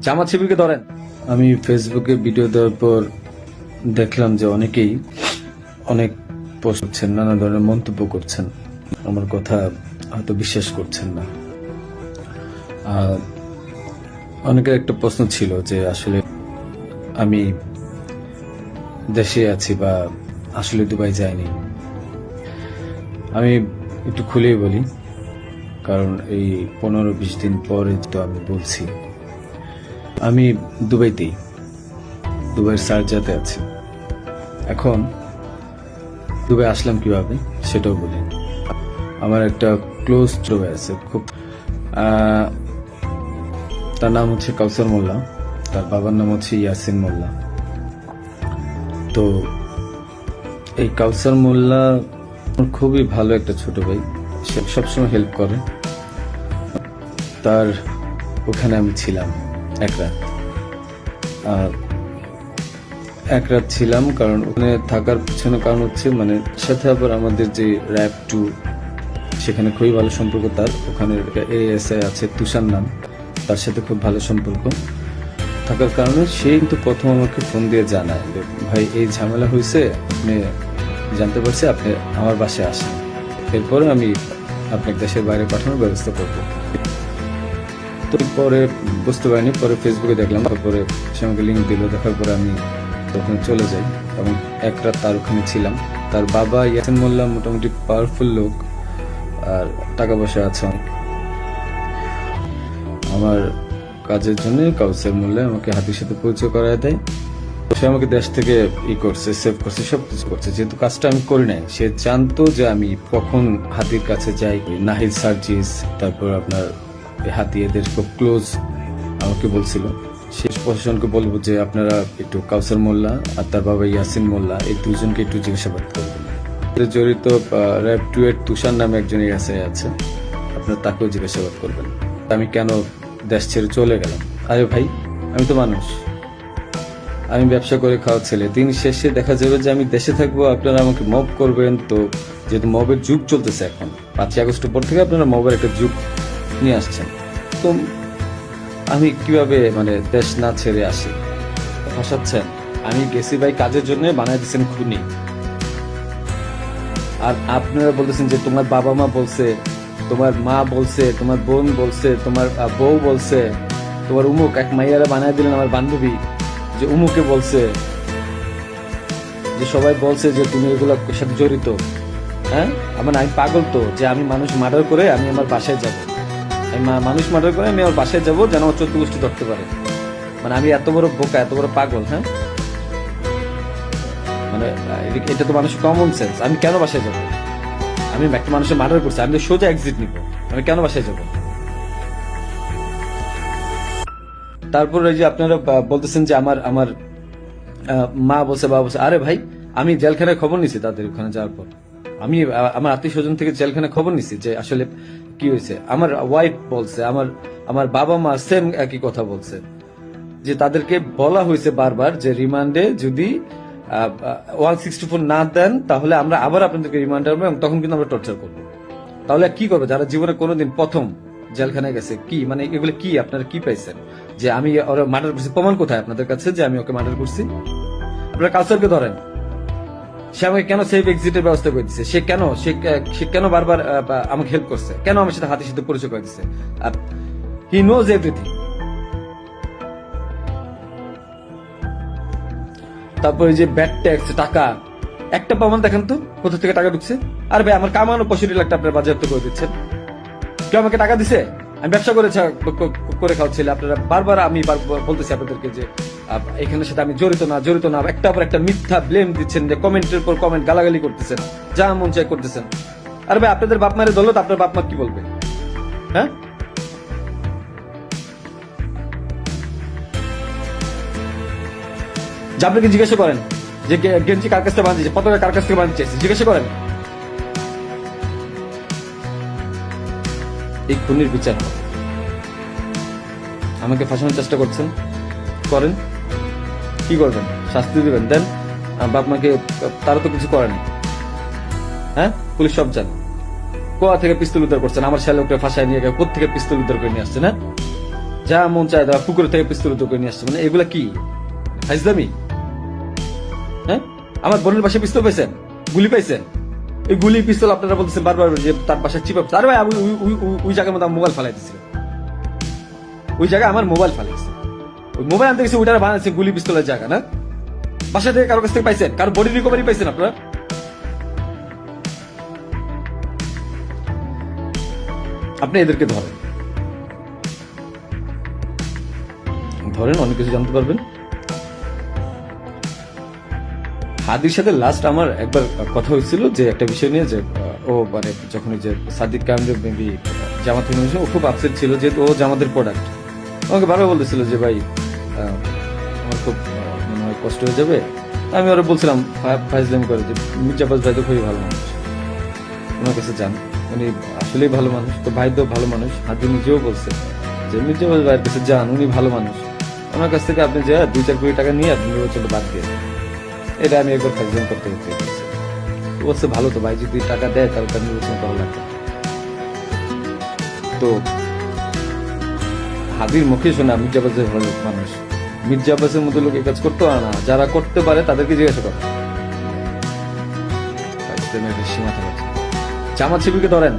জামাত শিবিরকে ধরেন। আমি ফেসবুকে ভিডিও দেওয়ার পর দেখলাম যে অনেকেই অনেক পোস্ট করছেন, নানা ধরনের মন্তব্য করছেন, আমার কথা হয়তো বিশ্বাস করছেন না। অনেকের একটা প্রশ্ন ছিল যে আসলে আমি দেশে আছি বা আসলে দুবাই যাইনি। আমি একটু খুলেই বলি, কারণ এই 15-20 দিন পরে তো আমি বলছি আমি দুবাইতেই, দুবাইয়ের শারজাতে আছি। এখন দুবাই আসলাম কিভাবে সেটাও বলি। আমার একটা ক্লোজ দুবাই আছে, খুব তার নাম হচ্ছে কাউসার মোল্লা, তার বাবার নাম হচ্ছে ইয়াসিন মোল্লা। তো এই কাউসার মোল্লা খুবই ভালো একটা ছোট ভাই, সে সবসময় হেল্প করে। তার ওখানে আমি ছিলাম এক রাত ছিলাম, কারণ ওখানে থাকার পিছনে কারণ হচ্ছে মানে সাথে আবার আমাদের যে র্যাব 2 সেখানে খুবই ভালো সম্পর্ক। তার ওখানে এএসআই আছে তুষার নাম, তার সাথে খুব ভালো সম্পর্ক থাকার কারণে সে কিন্তু প্রথম আমাকে ফোন দিয়ে জানায় যে ভাই এই ঝামেলা হয়েছে, আপনি জানতে পারছি, আপনি আমার বাসায় আসেন, এরপরে আমি আপনাকে দেশের বাইরে পাঠানোর ব্যবস্থা করব। তো পরে বুঝতে পারিনি, পরে ফেসবুকে দেখলাম, তারপরে সে আমাকে লিঙ্ক দিল, দেখার পরে আমি তখন চলে যাই এবং এক রাত তার ওখানে ছিলাম। তার বাবা ইয়াসিন মোল্লা মোটামুটি পাওয়ারফুল লোক, আর টাকা পয়সা আছে অনেক। আমার কাজের জন্য কাউসার মোল্লা আমাকে হাতির সাথে পরিচয় করায় দেয়। সে আমাকে দেশ থেকে করছে, সেভ করছে, সবকিছু করছে। যেহেতু কাজটা আমি করি নাই, সে জানতো যে আমি কখন হাতির কাছে যাই। নাহিদ সার্জিস, তারপর আপনার হাতি, এদের খুব ক্লোজ, আমাকে বলছিল শেষ প্রশাসনকে বলবো যে আপনারা একটু কাউসার মোল্লা আর তার বাবা ইয়াসিন মোল্লা এই দুজনকে একটু জিজ্ঞাসাবাদ করবেন। জড়িত র্যাব 2 এর তুষার নামে একজন এসআই আছে, আপনারা তাকেও জিজ্ঞাসাবাদ করবেন আমি কেন দেশ ছেড়ে চলে গেলাম। আরে ভাই, আমি তো মানুষ, আমি ব্যবসা করে খাওয়া ছেলে। দিন শেষে দেখা যাবে যে আমি দেশে থাকবো, আপনারা আমাকে মব করবেন। তো যেহেতু মবের যুগ চলতেছে এখন, 5ই আগস্টের পর থেকে আপনারা মবের একটা যুগ নিয়ে আসছেন, তো আমি কিভাবে মানে দেশ না ছেড়ে আসি? ফাঁসাচ্ছেন। আমি গেছি ভাই কাজের জন্য, বানাই দিচ্ছেন খুনি। আর আপনারা বলতেছেন যে তোমার বাবা মা বলছে, তোমার মা বলছে, তোমার বোন বলছে, তোমার বউ বলছে, তোমার উমুক এক মাইয়ারা বানাই দিলেন আমার বান্ধবী, যে উমুকে বলছে, যে সবাই বলছে যে তুমি এগুলোর সাথে জড়িত। হ্যাঁ, আমি পাগল তো যে আমি মানুষ মার্ডার করে আমি আমার বাসায় যাব, আমি মানুষ মার্ডার করে আমি আমার বাসায় যাব যেন আমার 14 গোষ্ঠী ধরতে পারে। মানে আমি এত বড় বোকা, এত বড় পাগল? হ্যাঁ, মানে এটা তো মানুষের কমন সেন্স। আমি কেন বাসায় যাব? আমি একটা মানুষের মার্ডার করছি, আমি তো সোজা এক্সিট নিব, আমি কেন বাসায় যাব? তারপর এই যে আপনারা বলতেছেন যে আমার আমার মা বলছে, বাবা বলছে। আরে ভাই, আমি জেলখানায় খবর নিছি তাদের ওখানে যাওয়ার পর। আমি আমার আত্মীয় স্বজন থেকে জেলখানায় খবর নিছি যে আসলে কি হয়েছে। আমার ওয়াইফ বলছে, আমার আমার বাবা মা সেম একই কথা বলছে, যে তাদেরকে বলা হয়েছে বারবার যে রিমান্ডে যদি 164 না দেন তাহলে আমরা আবার আপনাদেরকে রিমান্ড আনবো এবং তখন কিন্তু আমরা টর্চার করবো। তাহলে কি করবে যারা জীবনে কোনোদিন প্রথম জেলখানায় গেছে? কি মানে এগুলো কি আপনারা কি পাইছেন যে আমি ওরা মার্ডার করছি? প্রমাণ কোথায় আপনাদের কাছে যে আমি ওকে মার্ডার করছি? আপনারা কাউসারকে ধরেন, সে আমাকে কেন সেফ এক্সিটের ব্যবস্থা করে দিচ্ছে? সে কেন বারবার আমাকে হেল্প করছে? কেন আমার সাথে হাতের সাথে পরিচয় করে দিচ্ছে? He knows everything. তারপরে যে ব্যাড ট্যাক্স টাকা, একটা প্রমাণ দেখেন তো কোথা থেকে টাকা ঢুকছে? আর ভাই, আমার কামানো 65 লাখ টাকা আপনার বাজেয়াপ্ত করে দিচ্ছেন। কেউ আমাকে টাকা দিছে? আমি ব্যবসা করে খাওয়াচ্ছিলাম। আপনারা বারবার আমি বলতেছি আপনাদেরকে যে এখানের সাথে আমি জড়িত না, জড়িত না, একটা পর একটা মিথ্যা ব্লেম দিচ্ছেন, যে কমেন্টের পর কমেন্ট গালাগালি করতেছেন, যা মন চাই করতেছেন। আর ভাই, আপনাদের বাপ মায়ের দৌলত আপনার বাপ মা কি বলবে? হ্যাঁ, যে আপনাকে জিজ্ঞাসা করেন যে গেঞ্জি কার কাছ থেকে বাঁধিয়েছে, পতাকা কার কাছ থেকে বাঁধিয়েছে, জিজ্ঞাসা করেন। এই খুনির বিচার হবে। আমাকে ফাঁসানোর চেষ্টা করছেন, করেন, কি করবেন? শাস্তি দিবেন, দেন। বাপ মাকে তারা তো কিছু করেনি। হ্যাঁ, পুলিশ সব জানে। কোয়া থেকে পিস্তল উদ্ধার করছেন, আমার শ্যালককে ফাঁসায় নিয়ে গিয়ে কোথা থেকে পিস্তল উদ্ধার করে নিয়ে আসছেন? হ্যাঁ, যা মন চায় তারা পুকুর থেকে পিস্তল উদ্যোগ করে নিয়ে আসছে, মানে এগুলা কি ফাইজলামি? হ্যাঁ, আমার বোনের বাসায় পিস্তল পাইছেন, গুলি পাইছেন, এই গুলি পিস্তল আপনারা বলতেছেন বারবার যে তার বাসায় চিপ আরে ভাই আমি ওই জায়গার মধ্যে মোবাইল ফালাই দিছিল, ওই জায়গায় আমার মোবাইল ফালাইছে, ওই মোবাইল আনতে গেছে ওইটারে বানাচ্ছে গুলি পিস্তলের জায়গা না? বাসা থেকে কারো কাছ থেকে পাইছেন, কারো বডি রিকভারি পাইছেন আপনারা? আপনি এদেরকে ধরেন, অনেক কিছু জানতে পারবেন। হাদির সাথে লাস্ট আমার একবার কথা হয়েছিল যে একটা বিষয় নিয়ে, যে ও মানে যখন ওই যে সাদিক কামরুল মেবি জামাত ও খুব আপসেট ছিল, যেহেতু ও জামাতের প্রোডাক্ট। আমাকে বারবার বলতেছিল যে ভাই আমার খুব মনে হয় কষ্ট হয়ে যাবে। আমি ওরা বলছিলাম ফাইজলাম করে যে মির্জাবাজ ভাই তো খুবই ভালো মানুষ, ওনার কাছে যান, উনি আসলেই ভালো মানুষ। তো ভাই তো ভালো মানুষ, হাদি নিজেও বলছে যে মির্জাবাজ ভাইয়ের কাছে যান, উনি ভালো মানুষ, ওনার কাছ থেকে আপনি যা 2-4 কোটি টাকা নিয়ে আপনি নির্বাচনটা বাদ দিয়ে দেন। এটা আমি একবার ফাইজলাম করতে করতে বলছে ভালো তো ভাই, যদি টাকা দেয় তাহলে তার নির্বাচন করা লাগবে। তো হাদির মুখে শোনা মির্জাবাজের ভালো মানুষ, মির্জাবাজের মতো লোক এই কাজ করতে পারে না, যারা করতে পারে তাদেরকে জিজ্ঞাসা করে। সীমা জামাত শিবিরকে ধরেন,